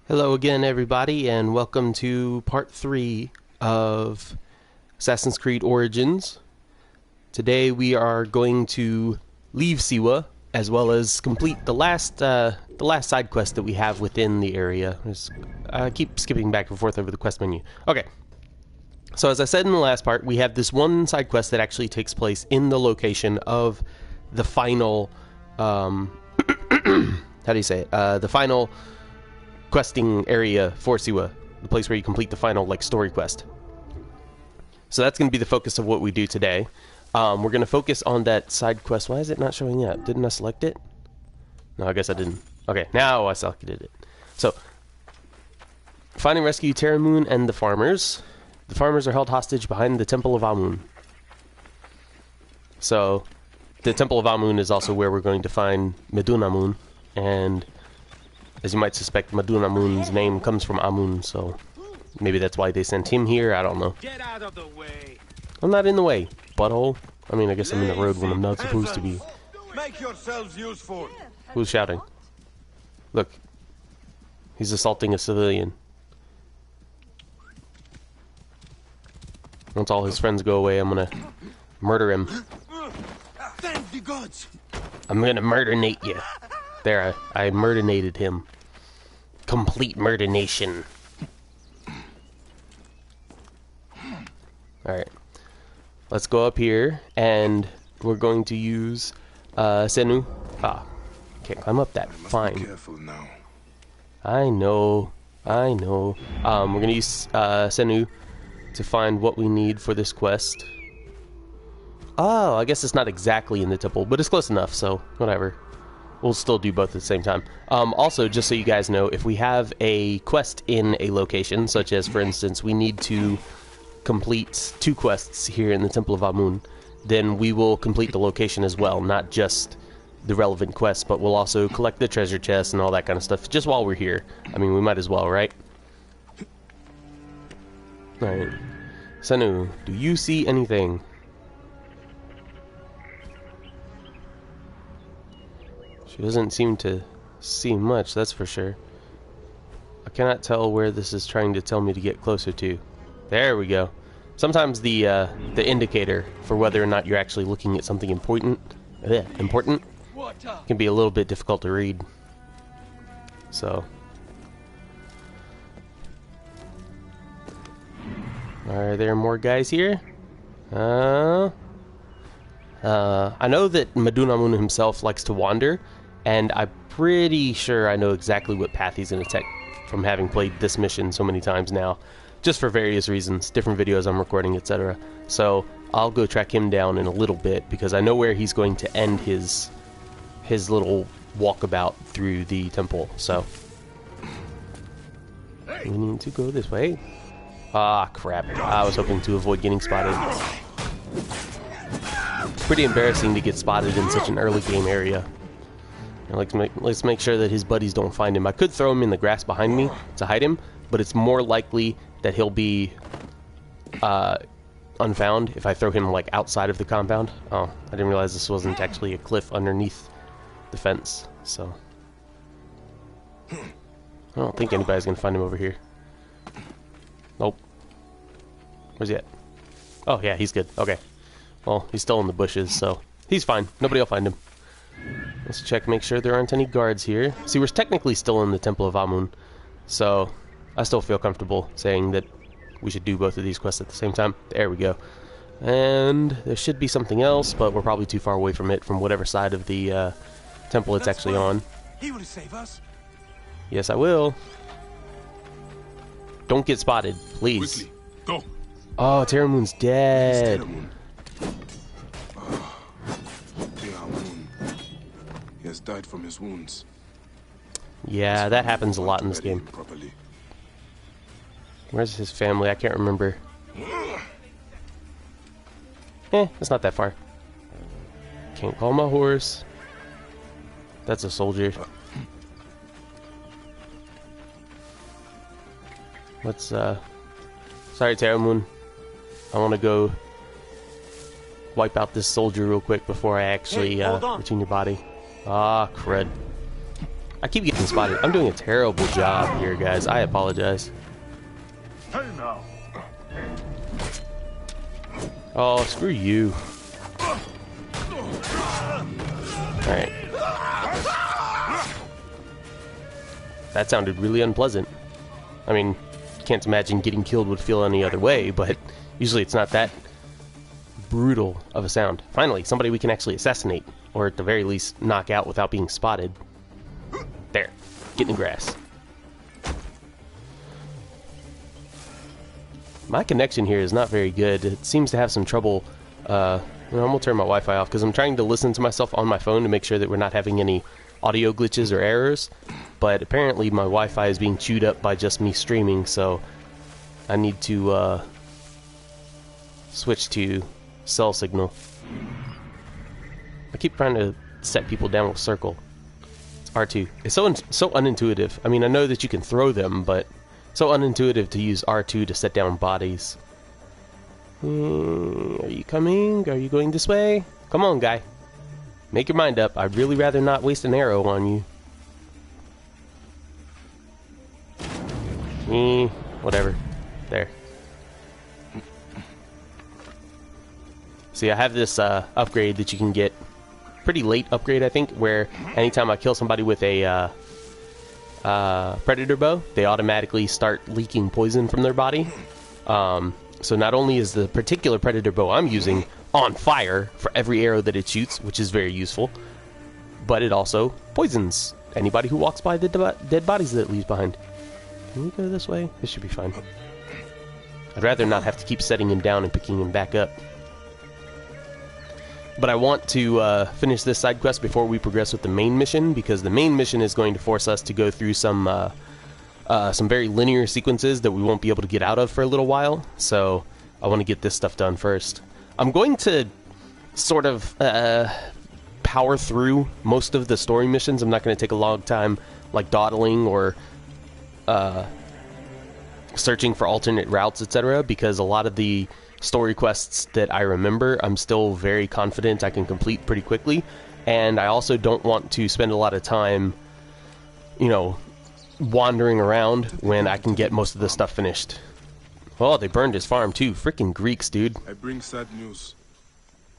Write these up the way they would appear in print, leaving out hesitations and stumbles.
Hello again, everybody, and welcome to part 3 of Assassin's Creed Origins. Today we are going to leave Siwa, as well as complete the last side quest that we have within the area. I keep skipping back and forth over the quest menu. Okay, so as I said in the last part, we have this one side quest that actually takes place in the location of the final, how do you say it? The final questing area for Siwa, the place where you complete the final story quest. So that's going to be the focus of what we do today. We're going to focus on that side quest. Why is it not showing up? Didn't I select it? No, I guess I didn't. Okay, now I selected it. So, find and rescue Terramoon and the farmers. The farmers are held hostage behind the Temple of Amun. So, the Temple of Amun is also where we're going to find Medunamun, and as you might suspect, Medunamun's name comes from Amun, so maybe that's why they sent him here. I don't know. Get out of the way. I'm not in the way, butthole. I mean, I guess I'm in the road when I'm not supposed to be. Make yourselves useful. Who's shouting? Look. He's assaulting a civilian. Once all his friends go away, I'm gonna murder him. Thank the gods. I'm gonna murder-nate you. There, I murder-nated him. Complete murder-nation. Alright. Let's go up here, and we're going to use Senu. Ah, can't climb up that. Fine. Be careful now. I know. We're going to use Senu to find what we need for this quest. Oh, I guess it's not exactly in the temple, but it's close enough, so whatever. We'll still do both at the same time. Also, just so you guys know, if we have a quest in a location, such as, for instance, we need to complete 2 quests here in the Temple of Amun, then we will complete the location as well, not just the relevant quests, but we'll also collect the treasure chest and all that kind of stuff, just while we're here. I mean, we might as well, right? Alright. Senu, do you see anything? She doesn't seem to see much, that's for sure. I cannot tell where this is trying to tell me to get closer to. There we go. Sometimes the indicator for whether or not you're actually looking at something important can be a little bit difficult to read. So, are there more guys here? I know that Medunamun himself likes to wander, and I'm pretty sure I know exactly what path he's going to take from having played this mission so many times now, just for various reasons, different videos I'm recording, etc. So I'll go track him down in a little bit, because I know where he's going to end his little walkabout through the temple. So we need to go this way. Ah, crap. I was hoping to avoid getting spotted. It's pretty embarrassing to get spotted in such an early game area. Let's make sure that his buddies don't find him. I could throw him in the grass behind me to hide him, but it's more likely that he'll be unfound if I throw him outside of the compound. Oh, I didn't realize this wasn't actually a cliff underneath the fence, so I don't think anybody's gonna find him over here. Nope. Where's he at? Oh yeah, he's good. Okay. Well, he's still in the bushes, so he's fine. Nobody will find him. Let's check, make sure there aren't any guards here. See, we're technically still in the Temple of Amun, so I still feel comfortable saying that we should do both of these quests at the same time. There we go. And there should be something else, but we're probably too far away from it, from whatever side of the temple it's actually on. He will save us. Yes, I will. Don't get spotted, please. Quickly, go. Oh, Terramoon's dead. He has died from his wounds. Yeah, that happens a lot in this game. Where's his family? I can't remember. It's not that far. Can't call my horse. That's a soldier. Let's, sorry, Terramoon. I want to go wipe out this soldier real quick before I actually return your body. Ah, crud. I keep getting spotted. I'm doing a terrible job here, guys. I apologize. Oh, screw you. Alright. That sounded really unpleasant. I mean, can't imagine getting killed would feel any other way, but usually it's not that brutal of a sound. Finally, somebody we can actually assassinate, or at the very least, knock out without being spotted. There. Get in the grass. My connection here is not very good. It seems to have some trouble. I'm going to turn my Wi-Fi off because I'm trying to listen to myself on my phone to make sure that we're not having any audio glitches or errors. But apparently my Wi-Fi is being chewed up by just me streaming, so I need to switch to cell signal. I keep trying to set people down with circle. It's R2. It's so unintuitive. I mean, I know that you can throw them, but so unintuitive to use R2 to set down bodies. Are you coming? Are you going this way? Come on, guy. Make your mind up. I'd really rather not waste an arrow on you. Whatever. There. See, I have this upgrade that you can get. Pretty late upgrade, I think, where anytime I kill somebody with a predator bow, they automatically start leaking poison from their body. So not only is the particular predator bow I'm using on fire for every arrow that it shoots, which is very useful, but it also poisons anybody who walks by the dead bodies that it leaves behind. Can we go this way? This should be fine. I'd rather not have to keep setting him down and picking him back up. But I want to finish this side quest before we progress with the main mission, because the main mission is going to force us to go through some very linear sequences that we won't be able to get out of for a little while. So I want to get this stuff done first. I'm going to sort of power through most of the story missions. I'm not going to take a long time like dawdling or searching for alternate routes, etc., because a lot of the story quests that I remember, I'm still very confident I can complete pretty quickly, and I also don't want to spend a lot of time, you know, wandering around when I can get most of the stuff finished. Oh, they burned his farm too. Freaking Greeks, dude. I bring sad news.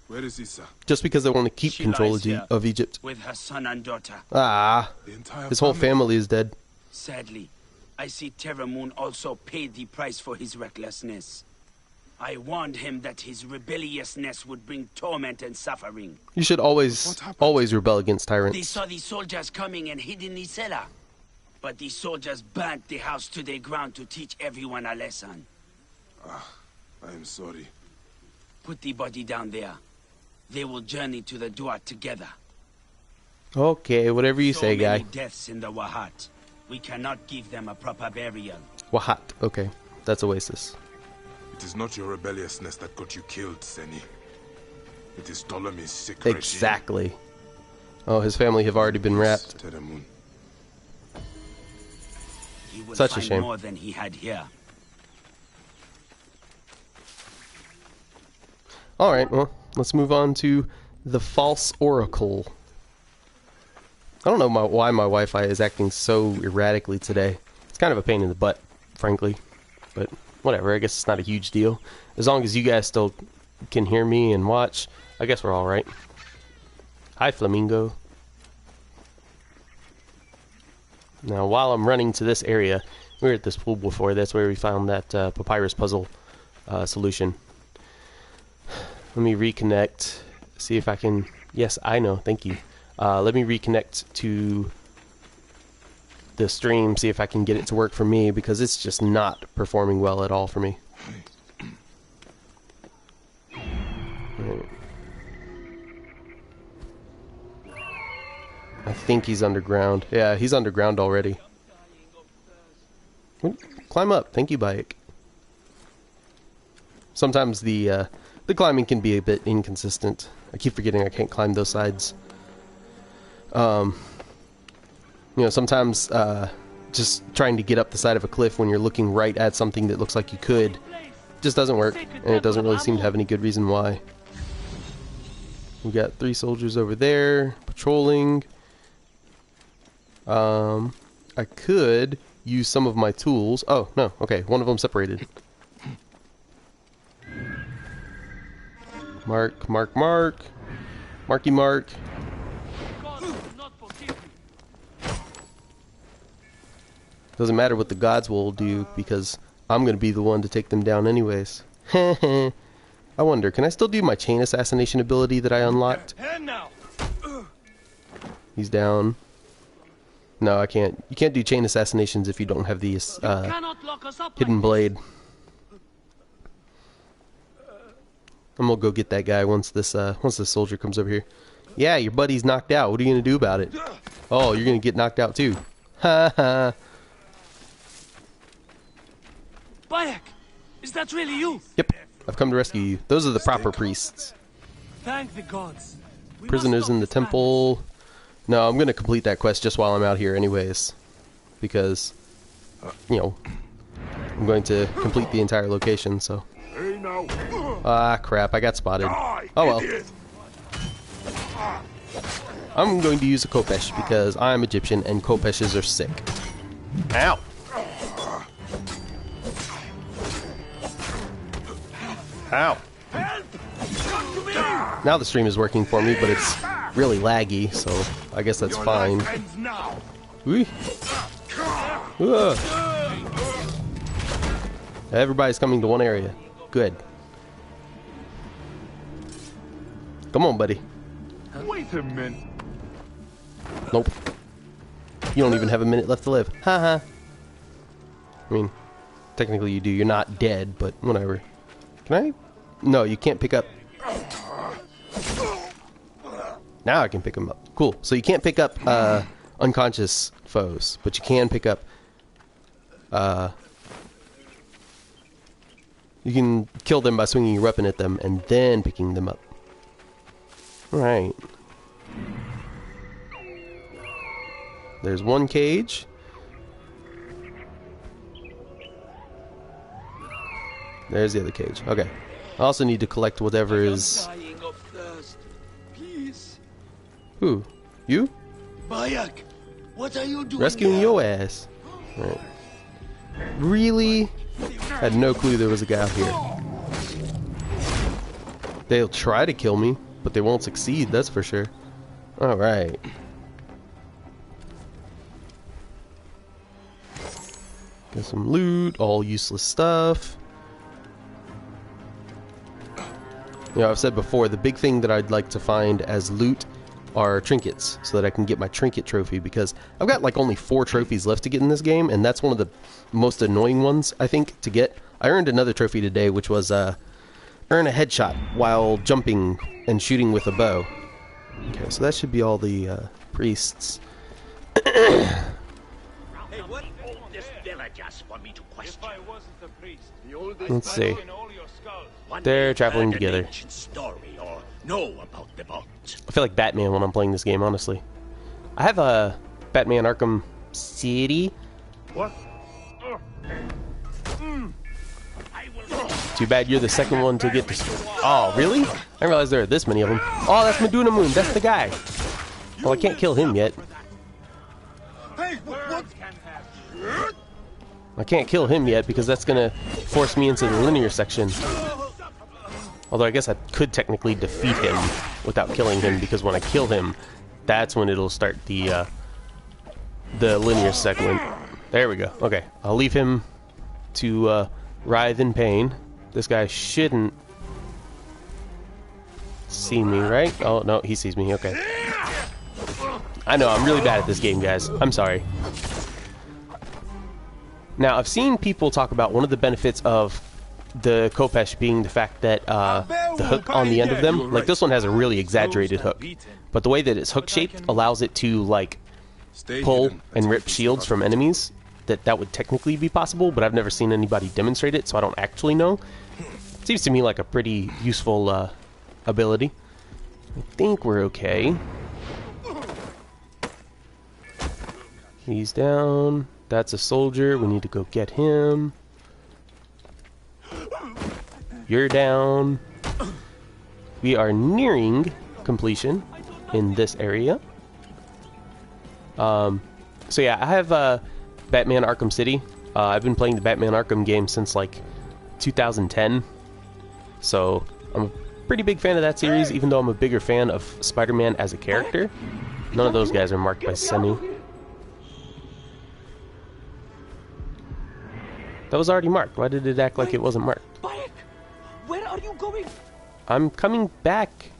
Where is Issa? Just because they want to keep control of Egypt. With her son and daughter. Ah, his whole family is dead. Sadly, I see Terramoon also paid the price for his recklessness. I warned him that his rebelliousness would bring torment and suffering. You should always rebel against tyrants. They saw the soldiers coming and hid in the cellar. But the soldiers burnt the house to the ground to teach everyone a lesson. I am sorry. Put the body down there. They will journey to the Duat together. Okay, whatever you say, guy. So many deaths in the Wahat. We cannot give them a proper burial. Wahat, okay. That's Oasis. It is not your rebelliousness that got you killed, Seni. It is Ptolemy's sick regime. Exactly. Oh, his family have already been wrapped. Terramoon. He will Such a find shame. more than he had here. Alright, well, let's move on to the False Oracle. I don't know why my Wi-Fi is acting so erratically today. It's kind of a pain in the butt, frankly. But whatever, I guess it's not a huge deal. As long as you guys still can hear me and watch, I guess we're alright. Hi, Flamingo. Now, while I'm running to this area, we were at this pool before. That's where we found that papyrus puzzle solution. Let me reconnect, see if I can... Yes, I know, thank you. Let me reconnect to the stream, see if I can get it to work for me, because it's just not performing well at all for me. Right. I think he's underground. Yeah, he's underground already. Climb up. Thank you, Bayek. Sometimes the climbing can be a bit inconsistent. I keep forgetting I can't climb those sides. You know, sometimes just trying to get up the side of a cliff when you're looking right at something that looks like you could just doesn't work, and it doesn't really seem to have any good reason why. We got 3 soldiers over there patrolling. I could use some of my tools. Oh, no. Okay, one of them separated. Mark, mark, mark. Marky mark. Doesn't matter what the gods will do, because I'm going to be the one to take them down anyways. I wonder, can I still do my chain assassination ability that I unlocked? He's down. No, I can't. You can't do chain assassinations if you don't have the hidden blade. I'm gonna go get that guy once this soldier comes over here. Yeah, your buddy's knocked out. What are you gonna do about it? Oh, you're gonna get knocked out too. Ha ha. Bayek, is that really you? Yep, I've come to rescue you. Those are the proper priests. Thank the gods. Prisoners in the temple. No, I'm gonna complete that quest just while I'm out here anyways. Because, you know, I'm going to complete the entire location, so. Ah, crap, I got spotted. Oh well. I'm going to use a Kopesh because I'm Egyptian and Kopeshes are sick. Ow! Ow! Now the stream is working for me, but it's really laggy, so I guess that's fine. Whee. Everybody's coming to one area. Good. Come on, buddy. Wait a minute. Nope. You don't even have a minute left to live. Haha. I mean, technically you do. You're not dead, but whatever. Can I? No, you can't pick up. Now I can pick them up. Cool. So you can't pick up unconscious foes, but you can pick up. You can kill them by swinging your weapon at them and then picking them up. Alright. There's one cage. There's the other cage. Okay. I also need to collect whatever is... Who? You? Bayek, what are you doing? Rescuing your ass. Right. Really? Had no clue there was a guy out here. They'll try to kill me, but they won't succeed, that's for sure. Alright. Got some loot, all useless stuff. You know, I've said before, the big thing that I'd like to find as loot are trinkets, so that I can get my trinket trophy, because I've got like only 4 trophies left to get in this game, and that's one of the most annoying ones, I think, to get. I earned another trophy today, which was earn a headshot while jumping and shooting with a bow. Okay, so that should be all the priests. Hey, what this villagers for me to question? If I wasn't a priest, Let's see. in all your skulls. One They're may traveling heard an together. ancient story or know about the vault. I feel like Batman when I'm playing this game, honestly. I have a Batman Arkham City. What? Too bad you're the second one to get this. Oh, really? I didn't realize there are this many of them. Oh, that's Meduna Moon. That's the guy. Well, I can't kill him yet. I can't kill him yet because that's gonna force me into the linear section. Although I guess I could technically defeat him without killing him, because when I kill him, that's when it'll start the linear segment. There we go. Okay, I'll leave him to writhe in pain. This guy shouldn't see me, right? Oh, no, he sees me. Okay. I know, I'm really bad at this game, guys. I'm sorry. Now, I've seen people talk about one of the benefits of the Kopesh being the fact that the hook on the end of them, like this one has a really exaggerated hook, but the way that it's hook shaped allows it to like pull and rip shields from enemies. That would technically be possible, but I've never seen anybody demonstrate it, so I don't actually know. It seems to me like a pretty useful ability. I think we're okay. He's down. That's a soldier. We need to go get him. You're down. We are nearing completion in this area. So yeah, I have Batman Arkham City. I've been playing the Batman Arkham game since like 2010. So I'm a pretty big fan of that series, even though I'm a bigger fan of Spider-Man as a character. None of those guys are marked by Senu. That was already marked. Why did it act like it wasn't marked? Where are you going? I'm coming back.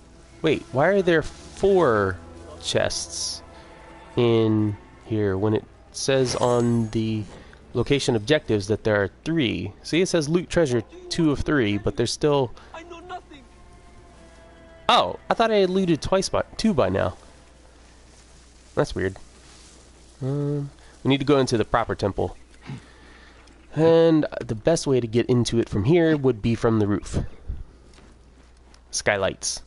Wait, why are there 4 chests in here when it says on the location objectives that there are 3? See, it says loot treasure 2 of 3, but there's still... I know nothing. Oh, I thought I had looted 2 by now. That's weird. We need to go into the proper temple. And the best way to get into it from here would be from the roof. Skylights.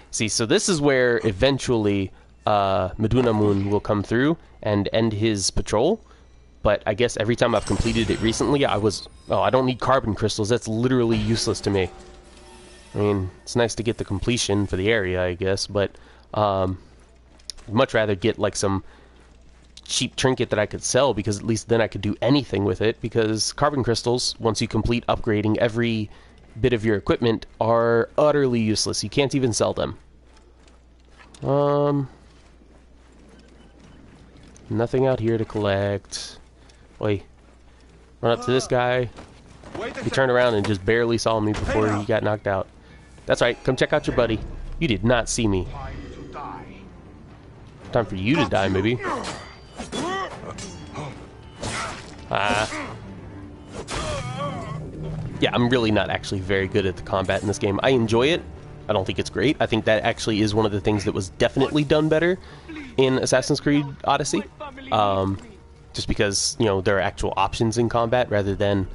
See, so this is where eventually Meduna Moon will come through and end his patrol. But I guess every time I've completed it recently, I was... Oh, I don't need carbon crystals. That's literally useless to me. I mean, it's nice to get the completion for the area, I guess, but I'd much rather get like some cheap trinket that I could sell, because at least then I could do anything with it, because carbon crystals, once you complete upgrading every bit of your equipment, are utterly useless. You can't even sell them. Nothing out here to collect. Wait. Run up to this guy. He turned around and just barely saw me before he got knocked out. That's right, come check out your buddy. You did not see me. Time for you to die, maybe. Yeah, I'm really not actually very good at the combat in this game. I enjoy it. I don't think it's great. I think that actually is one of the things that was definitely done better in Assassin's Creed Odyssey. Just because, you know, there are actual options in combat rather than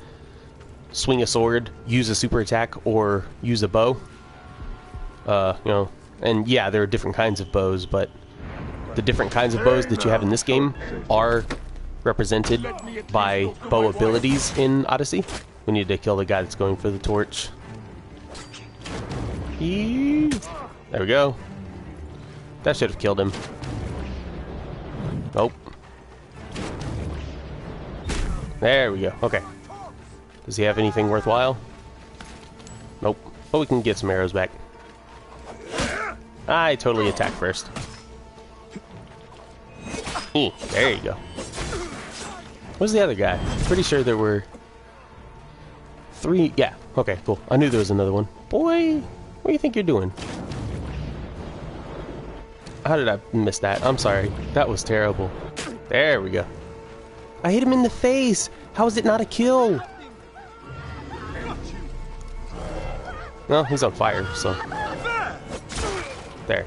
swing a sword, use a super attack, or use a bow. You know, and yeah, there are different kinds of bows, but the different kinds of bows that you have in this game are represented by bow abilities in Odyssey. We need to kill the guy that's going for the torch. There we go. That should have killed him. Nope. There we go. Okay. Does he have anything worthwhile? Nope. But we can get some arrows back. I totally attacked first. There you go. Where's the other guy? Pretty sure there were 3. Yeah. Okay, cool. I knew there was another one. Boy, what do you think you're doing? How did I miss that? I'm sorry. That was terrible. There we go. I hit him in the face. How is it not a kill? Well, he's on fire, so... There.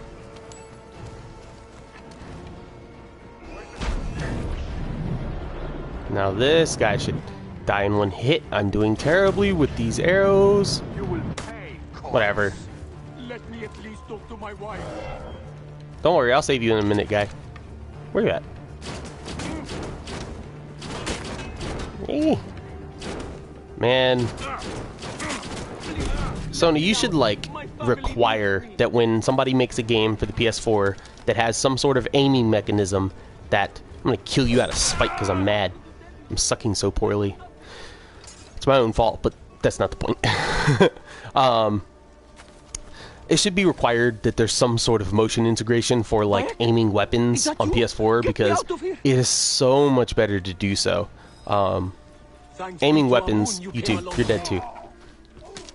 Now this guy should die in one hit. I'm doing terribly with these arrows. Whatever. Let me at least talk to my wife. Don't worry, I'll save you in a minute, guy. Where you at? Man. Sony, you should, like, require that when somebody makes a game for the PS4 that has some sort of aiming mechanism, that I'm gonna kill you out of spite because I'm mad. I'm sucking so poorly. It's my own fault, but that's not the point. It should be required that there's some sort of motion integration for, like, aiming weapons on PS4, because it is so much better to do so. Aiming weapons, you too, you're dead too.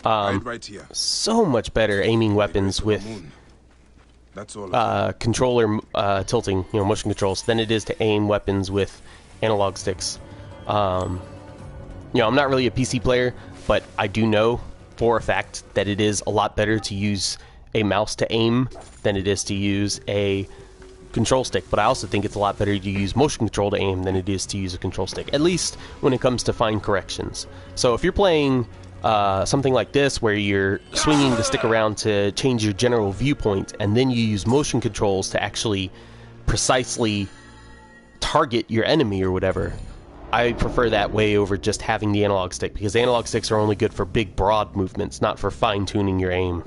Right here. So much better aiming weapons with That's all. controller tilting, you know, motion controls, than it is to aim weapons with analog sticks. You know, I'm not really a PC player, but I do know for a fact that it is a lot better to use a mouse to aim than it is to use a control stick. But I also think it's a lot better to use motion control to aim than it is to use a control stick, at least when it comes to fine corrections. So if you're playing something like this, where you're swinging the stick around to change your general viewpoint, and then you use motion controls to actually precisely target your enemy or whatever, I prefer that way over just having the analog stick, because analog sticks are only good for big, broad movements, not for fine-tuning your aim.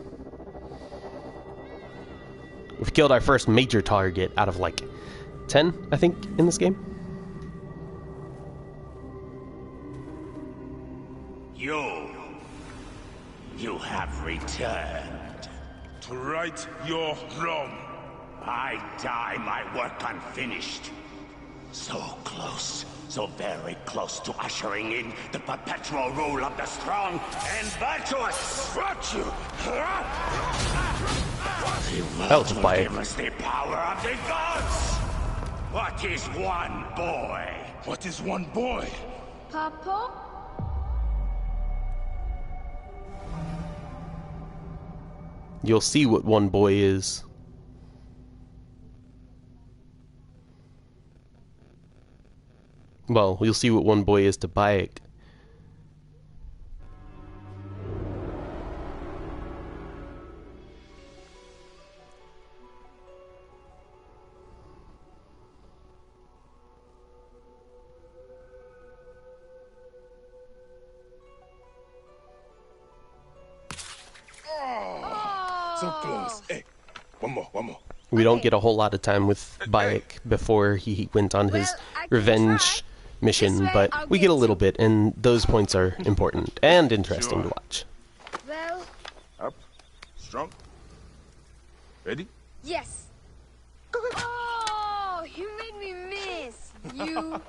We've killed our first major target out of, like, 10, I think, in this game. You have returned. To right your wrong. I die my work unfinished. So close, so very close to ushering in the perpetual rule of the strong and virtuous. Virtue! That was fire. Give us the power of the gods. What is one boy? What is one boy? Papa? You'll see what one boy is. Well, you'll see what one boy is to Bayek. So close. Hey, one more. We don't get a whole lot of time with Bayek before he went on his revenge mission, but we get a little bit, and those points are important and interesting to watch. Well, Up. Strong. Ready? yes. Oh, you made me miss. You.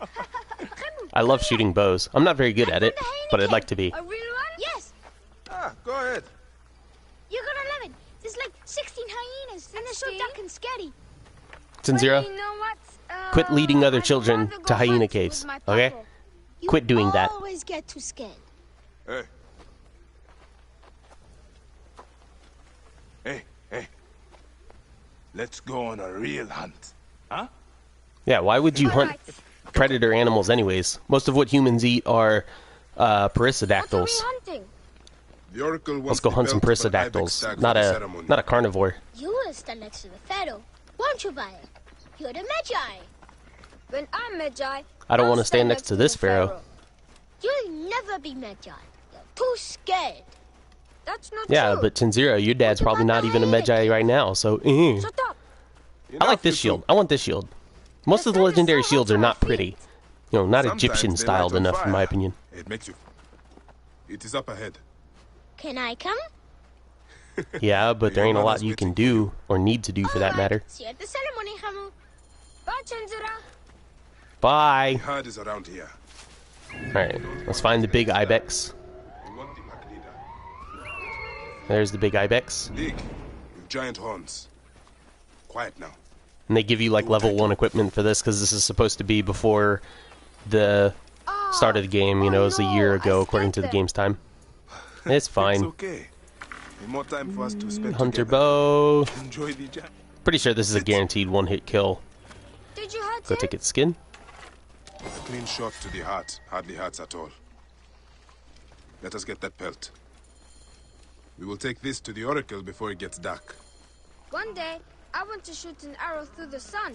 I love shooting bows. I'm not very good at it, but I'd like to be. A real one? Yes. Go ahead. You're gonna love it. There's like 16 hyenas, and they're so dark and scary. Tanzira, You know what? quit leading other I'd children rather go to hyena hunt caves, with my okay? papa. Quit doing that. You always get too scared. Hey. Hey. Let's go on a real hunt. Huh? Yeah, why would you hunt Alright. predator animals anyways? Most of what humans eat are What are we perissodactyls. hunting? The Oracle wants Let's go the hunt some belt of an ibex perissodactyls. stag Not for the a ceremony. not a carnivore. You will stand next to the pharaoh, won't you, Baye? You're the Magi. When I'm Magi, I don't I'll want to stand next to this the pharaoh. You'll never be Magi. You're too scared. That's not Yeah, true. but Tanzira, your dad's What probably about not the even a hyena Magi cave? right now, so Shut up. I like this shield. I want this shield. Most of the sun is legendary so shields hot are on not my pretty. feet. You know, not Sometimes Egyptian they styled light on enough in my fire. opinion. It makes you. It is up ahead. Can I come? Yeah, but there Your ain't a lot mother's you can waiting for you. do or need to do for that Alright, matter. See you at the ceremony, Hamu. Bye, Chanzura. Bye. The herd is around here. Alright, let's find the big ibex. We want the pack leader. There's the big ibex. Big, with giant horns. Quiet now. And they give you like level 1 equipment for this because this is supposed to be before the start of the game. You know, it was a year ago according to the game's time. It's It's fine. okay. More time for us to spend Hunter together. bow. Enjoy the jam. Pretty sure this is a guaranteed one-hit kill. Did you hurt Go him? take its skin. A clean shot to the heart hardly hurts at all. Let us get that pelt. We will take this to the Oracle before it gets dark. One day, I want to shoot an arrow through the sun.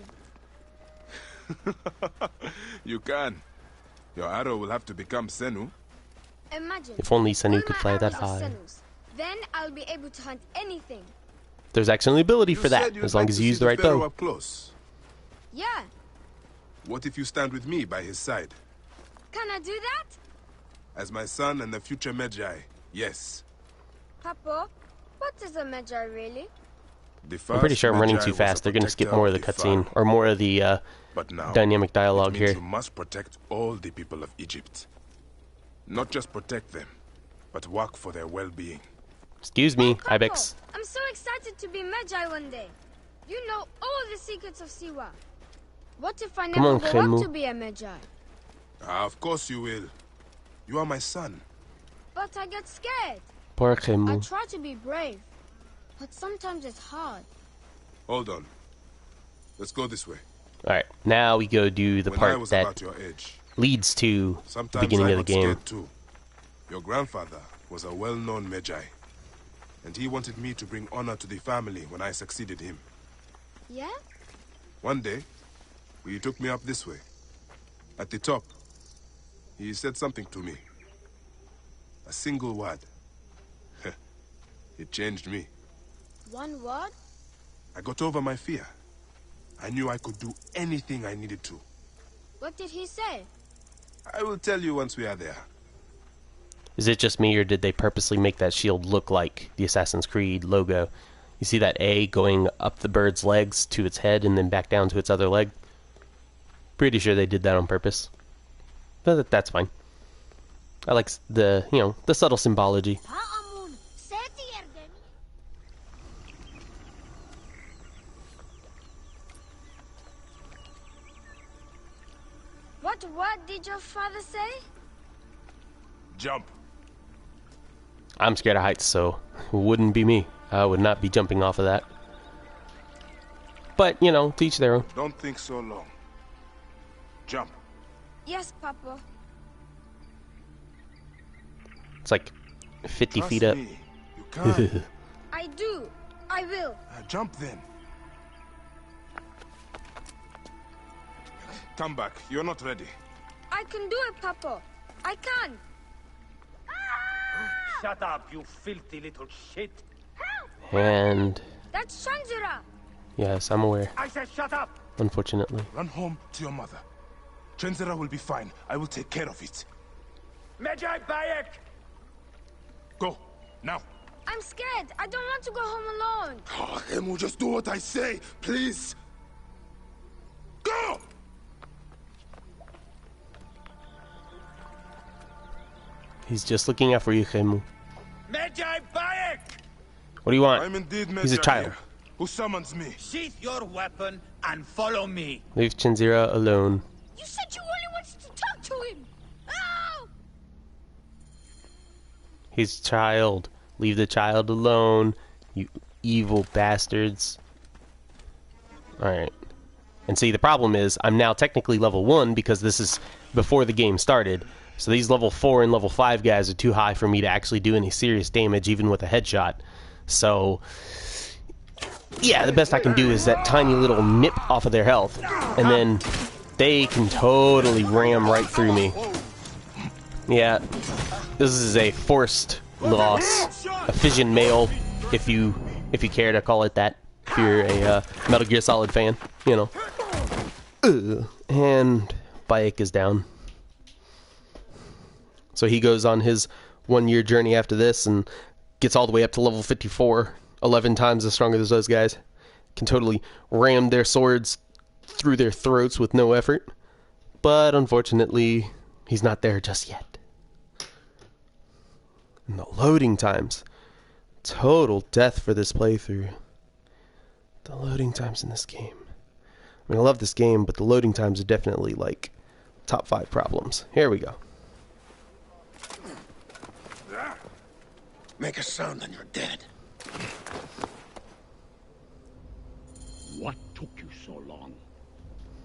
You can. Your arrow will have to become Senu. Imagine. If only Senu all could my fly that arrows are high. Senus. Then I'll be able to hunt anything. There's actually an ability You for that, said you'd as long like as to you see use the right Pharaoh bow. up close. Yeah. What if you stand with me by his side? Can I do that? As my son and the future Magi, yes. Papa, what is a Magi really? The I'm pretty first sure I'm running Magi too was fast. a They're going to skip protector more of the cutscene, Pharaoh. or more of the But now, dynamic dialogue it means here. you must protect all the people of Egypt. Not just protect them, but work for their well-being. Excuse me, Papa, Ibex. I'm so excited to be Magi one day. You know all the secrets of Siwa. What if I Come never on, grow Khemu. up to be a Magi? Of course you will. You are my son. But I get scared. Poor I Khemu. try to be brave. But sometimes it's hard. Hold on. Let's go this way. Alright, now we go do the When I part was that about your age, leads to the sometimes beginning I of the got game. scared too. Your grandfather was a well-known Magi, and he wanted me to bring honor to the family when I succeeded him. Yeah? One day, he took me up this way. At the top, he said something to me. A single word. It changed me. One word? I got over my fear. I knew I could do anything I needed to. What did he say? I will tell you once we are there. Is it just me, or did they purposely make that shield look like the Assassin's Creed logo? You see that A going up the bird's legs to its head and then back down to its other leg? Pretty sure they did that on purpose. But that's fine. I like the, you know, the subtle symbology. What did your father say? Jump. I'm scared of heights, so it wouldn't be me. I would not be jumping off of that. But, you know, to each their own. Don't think so long. Jump. Yes, Papa. It's like 50 Trust feet up. me. You can. I do. I will. Jump then. Come back. You're not ready. I can do it, Papa. I can. Shut up, you filthy little shit. And That's Shanjira. yes, I'm aware, I said shut up. unfortunately. Run home to your mother. Trenzera will be fine. I will take care of it. Medjay Bayek! Go. Now. I'm scared. I don't want to go home alone. Oh, Emu, just do what I say, please. Go! He's just looking out for you, Khemu. Medjay Bayek! What do you want? I'm indeed He's a Medjay child. here. Who summons me? Sheath your weapon and follow me. Leave Chinzira alone. You said you only wanted to talk to him. Oh! He's a child. Leave the child alone, you evil bastards. Alright. And see, the problem is, I'm now technically level 1 because this is before the game started. So these level 4 and level 5 guys are too high for me to actually do any serious damage, even with a headshot. So, yeah, the best I can do is that tiny little nip off of their health. And then they can totally ram right through me. Yeah, this is a forced loss. A fission mail, if you care to call it that. If you're a Metal Gear Solid fan, you know. And Bayek is down. So he goes on his 1-year journey after this and gets all the way up to level 54, 11 times as strong as those guys. Can totally ram their swords through their throats with no effort. But unfortunately, he's not there just yet. And the loading times. Total death for this playthrough. The loading times in this game. I mean, I love this game, but the loading times are definitely, like, top 5 problems. Here we go. Make a sound and you're dead. What took you so long?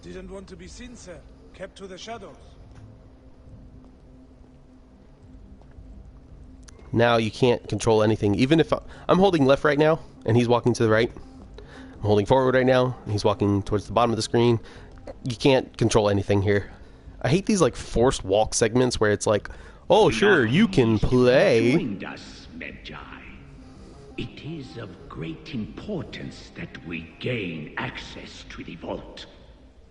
Didn't want to be seen, sir. Kept to the shadows. Now you can't control anything. Even if I'm holding left right now, and he's walking to the right. I'm holding forward right now, and he's walking towards the bottom of the screen. You can't control anything here. I hate these, like, forced walk segments where it's like, oh, sure, you can play. Joined us, Medjay. It is of great importance that we gain access to the vault.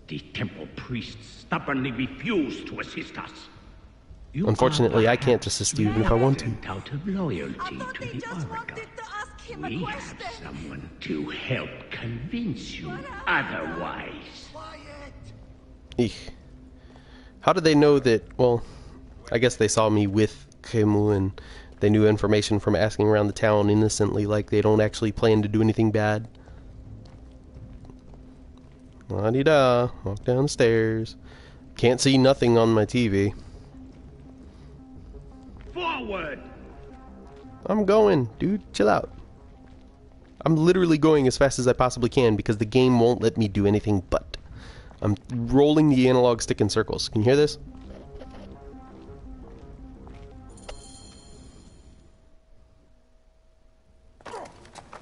The temple priests stubbornly refuse to assist us. You Unfortunately, are I can't assist you even if I want to. reluctant out of loyalty to the Oracle. We have someone to help convince you otherwise. Eek. How did they know that? Well, I guess they saw me with Khemu and they knew information from asking around the town innocently, like they don't actually plan to do anything bad. La-di-da. Walk down the stairs. Can't see nothing on my TV. Forward! I'm going, dude. Chill out. I'm literally going as fast as I possibly can because the game won't let me do anything but. I'm rolling the analog stick in circles. Can you hear this?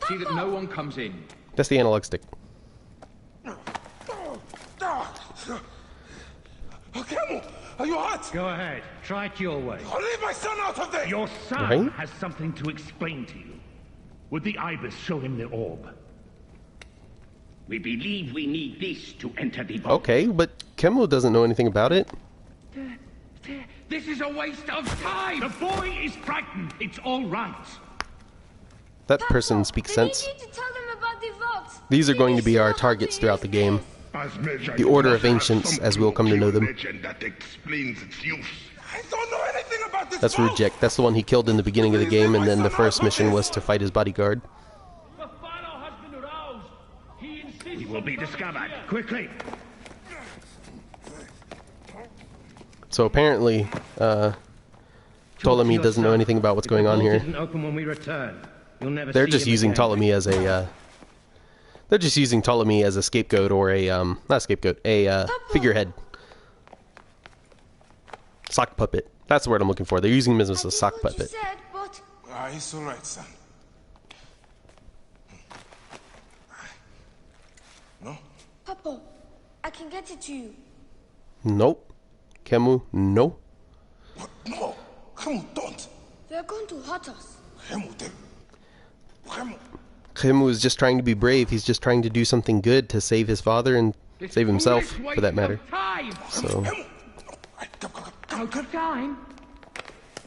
See that no one comes in. That's the analog stick. Kemu, are you hurt? Go ahead. Try it your way. Oh, leave my son out of there! Your son Right? has something to explain to you. Would the Ibis show him the orb? We believe we need this to enter the vault. Okay, but Khemu doesn't know anything about it. This is a waste of time! The boy is frightened. It's all right. That person speaks sense. We need you to tell them about the vaults. These are We going need to be to our know how targets to throughout use the game. this. The Order of Ancients, as we'll come to know them. Legend that explains its use. I don't know anything about this. That's Rujek. That's the one he killed in the beginning of the game, and then the first mission was to fight his bodyguard. The Pharaoh has been aroused. He insists He will be discovered. Quickly. So apparently, Ptolemy doesn't know anything about what's going on here. Open when we return. You'll never They're see just him using again. Ptolemy as a, they're just using Ptolemy as a scapegoat or a, not scapegoat, a, figurehead. Sock puppet. That's the word I'm looking for. They're using him as a sock What you puppet. said, but It's all right, son. No? Papa, I can get it to you. Nope. Kemu, no. What? No. Kemu, don't. They're going to hurt us. Kemu, Kemu. Kemu is just trying to be brave. He's just trying to do something good to save his father and save himself, for that matter. So, Out of time?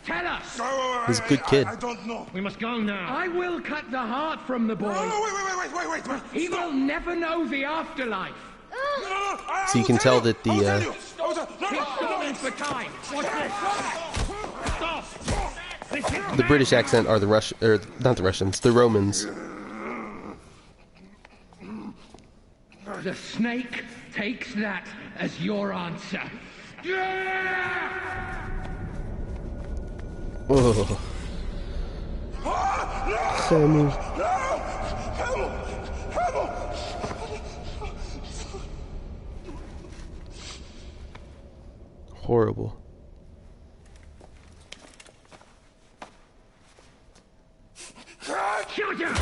Tell us! he's a good kid. I don't know. We must go now. I will cut the heart from the boy. Wait. He will never know the afterlife. No. So you can tell that the, He's stalling for time. Watch this. Stop! This is the British accent are the not the Russians, the Romans. The snake takes that as your answer. Oh. Kemu. Horrible. Shoot him!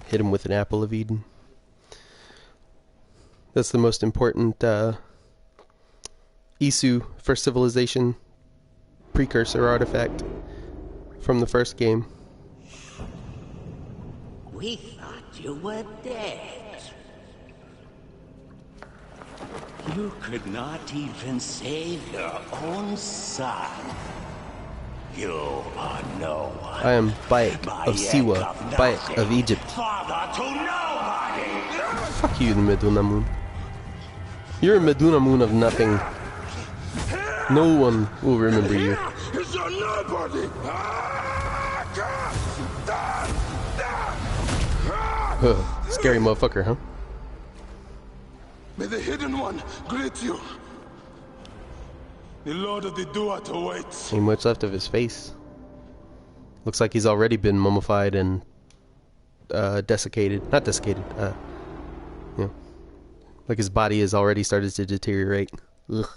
Hit him with an apple of Eden. That's the most important Isu First Civilization precursor artifact from the first game. We thought you were dead. You could not even save your own son. You are no one. I am Bayek of Siwa, Bayek of Egypt. Father to nobody. Fuck you, Meduna Moon. You're a Meduna Moon of nothing. No one will remember you. It's your nobody. Scary motherfucker, huh? May the hidden one greet you. The Lord of the Duat awaits. Ain't much left of his face. Looks like he's already been mummified and desiccated. Not desiccated, you know, like his body has already started to deteriorate. Ugh.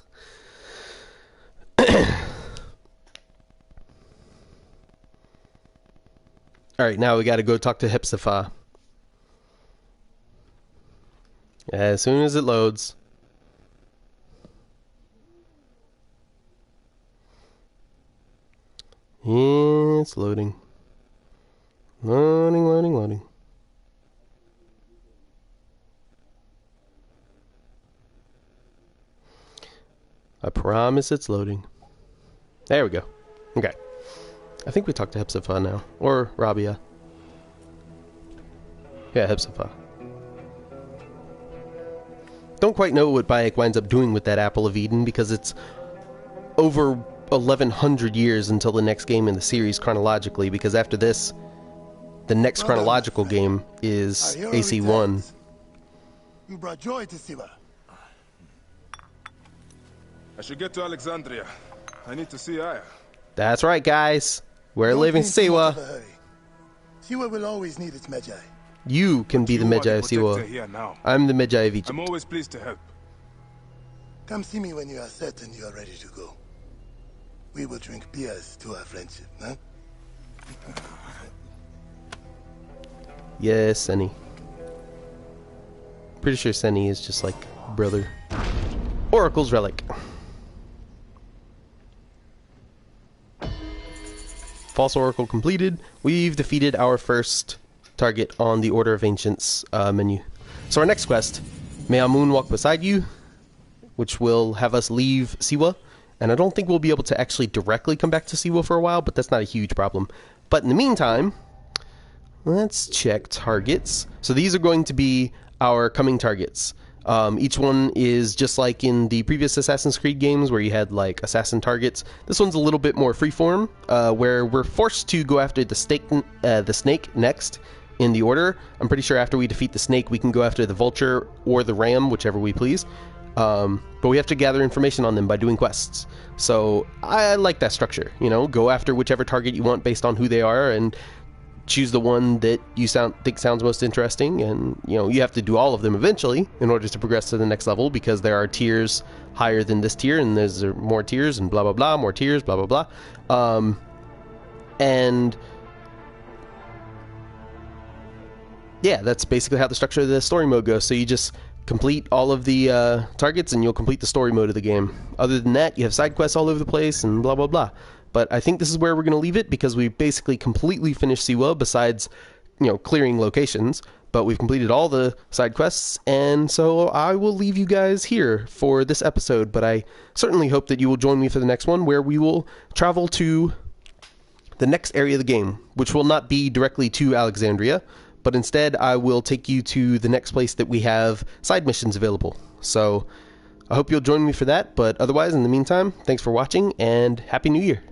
Alright, now we gotta go talk to Hepzibah. As soon as it loads. It's loading. Loading. I promise it's loading. There we go. Okay. I think we talked to Hepzibah now. Or Rabia. Yeah, Hepzibah. Don't quite know what Bayek winds up doing with that Apple of Eden because it's over 1100 years until the next game in the series chronologically, because after this, the next chronological game is AC1. You brought joy to Siwa. I should get to Alexandria. I need to see Aya. That's right, guys. We're leaving Siwa. Siwa will always need its Magi. You can be the Medjay of Siwa. I'm the Medjay of Egypt. I'm always pleased to help. Come see me when you are certain you are ready to go. We will drink beers to our friendship, huh? Yes, Senny. Pretty sure Senny is just like brother. Oracle's relic. False Oracle completed. We've defeated our first target on the Order of Ancients menu. So our next quest, may our moon walk beside you, which will have us leave Siwa and I don't think we'll be able to actually directly come back to Siwa for a while, but that's not a huge problem. But in the meantime, let's check targets. So these are going to be our coming targets. Each one is just like in the previous Assassin's Creed games where you had like assassin targets. This one's a little bit more freeform, where we're forced to go after the snake next in the order. I'm pretty sure after we defeat the snake, we can go after the vulture or the ram, whichever we please. But we have to gather information on them by doing quests. So I like that structure. You know, go after whichever target you want based on who they are, and choose the one that you think sounds most interesting, and you know you have to do all of them eventually in order to progress to the next level, because there are tiers higher than this tier, and there's more tiers, and blah blah blah, more tiers, blah blah blah. And yeah, that's basically how the structure of the story mode goes. So you just complete all of the targets, and you'll complete the story mode of the game. Other than that, you have side quests all over the place, and blah blah blah. But I think this is where we're going to leave it, because we basically completely finished Siwa, besides, you know, clearing locations. But we've completed all the side quests, and so I will leave you guys here for this episode. But I certainly hope that you will join me for the next one, where we will travel to the next area of the game, which will not be directly to Alexandria, but instead I will take you to the next place that we have side missions available. So I hope you'll join me for that, but otherwise, in the meantime, thanks for watching, and Happy New Year!